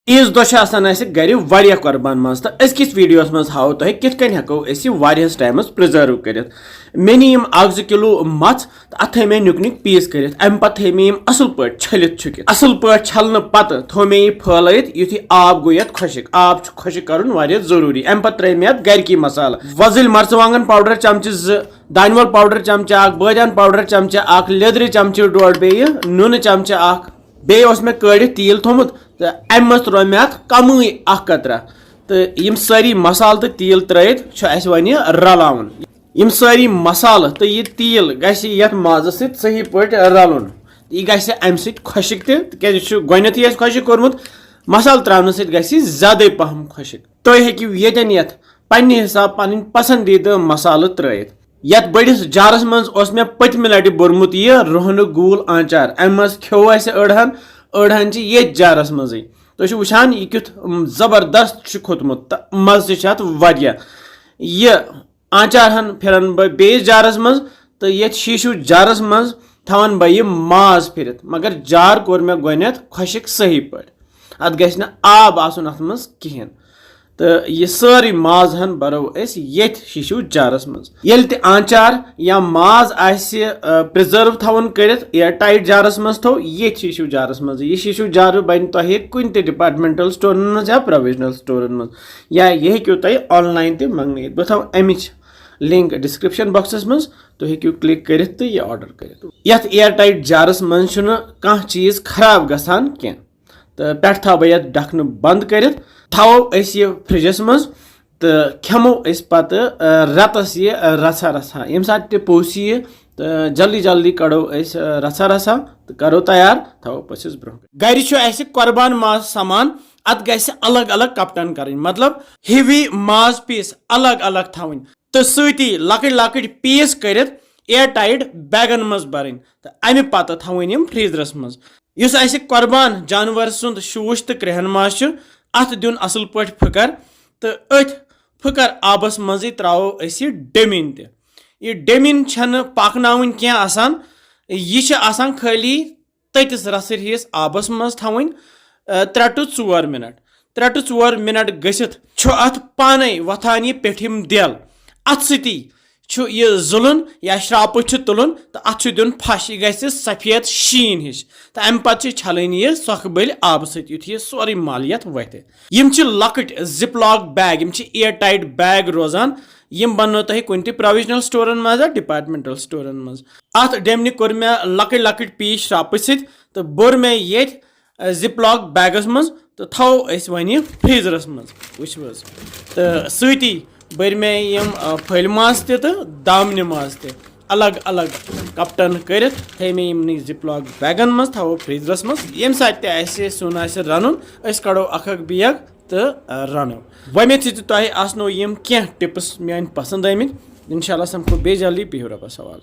Ease दह गर वारिया कुर्बान मज तो अजकिस वीडियोस मज हाव तुह कित कन हेको अस वारियास टाइमस प्रिजर्व करित मे नी 1-2 किलो मच अत थी मे नुक नुक पीस करित अम पत थी मे असल पट छलित छुकित असल पट छलने पत थो मे फैलत युथि आब गो यत खुशिक आब खुशिक करन वारिया जरूरी अम पत त्रै मे गरकी मसाला वजिल मर्चवांगन पाउडर चमचे 2 दानवल पाउडर चमचे 1 बादियान पाउडर चमचे 1 लेदरि चमचे 1.5 बे नून चमचे 1 बे मे कड़ तील थोमुत तो अम मज त्रो मे कम कतरा तो यम सारी मसाल तो तील त्रित वन रलावन यम सारी मसाल तो यह तील गत माज सही पे रलन यह गम खुशिक तक खुशिक कोर्मुत मसाल त्रावन ज्यादा पहम खुशिक तुम हेकू ये पन्ने हिसाब पन पसंदीदा मसाल त्रित यत बड़िस जारस मज मे पतम लटि बोरमुत यह रोहन गूल आचार अम मज खो अड़हन ये जारस मज तुम वुचान यह कुथ जबरदस्त खोतमुत मज तह यह आचार हन फिरन बेस जारस मज तो ये शीशु जारस मज थवन बह यह माज फिरत मगर जार कोर मे गोनेथ खुशिक सही पे अत गि आब आसन अत मज कहें तो यह सारी माज हन बरो ये शीशु जारस मज येल ते आचार या माज प्रिजर्व थवन करित एयर टाइट जारस मज थो ये शीशु जारस मज यह शीशु जार बन तुह कुन ते डिपार्टमेंटल स्टोरन मज या प्रोविजनल स्टोरन मज या यह हेकू तुह ऑनलाइन ते मंगन बह थव अमिच लिंक डिस्क्रिप्शन बॉक्सस मज तुम हेकू क्लिक करित तो यह ऑर्डर करित यथ एयर टाइट जारस मज कह चीज खराब गसान कह तो पे थो बह ढकन बंद करित थवो यह फ्रिजस मज तो खेमो पत रतस यह रसा रसा यम सात ते पोस यह तो जल्दी जल्दी कड़ो रसा रसा तो करो तैयार थवो पसिस ब्रो गर कुर्बान माज सामान अत गि अलग अलग कपटन कर मतलब हेवी माज पीस अलग अलग थवन तो सती लकट लकट पीस करित एयर टाइट बैगन मज भरन तो अमि पत थवन यम फ्रीजरस मज युस कुर्बान जानवर सुंद शूश तो क्रेहन माज अत दिन असल पे फकर तो अथ फकर आबस मज त्रो डेमिन तह डेमिन पकन क्या आसान यह खाली ततिस रसर हिस आबस मज थवन 3 to 4 मिनट 3 to 4 मिनट गसित अत पाने वथान यह पेठिम दिल अत सती यह जुलन या श्राप तुलन तो अत दिन फश यह ग सफेद शीन हिश तो अम पे छलन यह सोख बल आब सह सोरे मल ये वथ यम लकट जिपलॉक बैग यम एयर टाइट बैग रोजान यम बनो तुह कुन प्रोविजनल स्टोरन मज डिपार्टमेंटल स्टोरन मज अत डेमन कोर मे लकट लकट पीस श्राप तो बोर मे ये जिपलॉक बैगस मज तो थो वन फ्रीजरस मज वो तो सती बर मे यम फल माज तो दामन माज अलग अलग कपटन कर थे मे यम जिपलॉक बैगन मज थो फ्रीजरस मज यम सात सुन रन कड़ो अख बैग तो रनो वमें तुह आसनो यम क्या टिप्स मान पसंद आमित इंशाल्लाह समखो बे जल्दी बिहु रब्बस हवाल।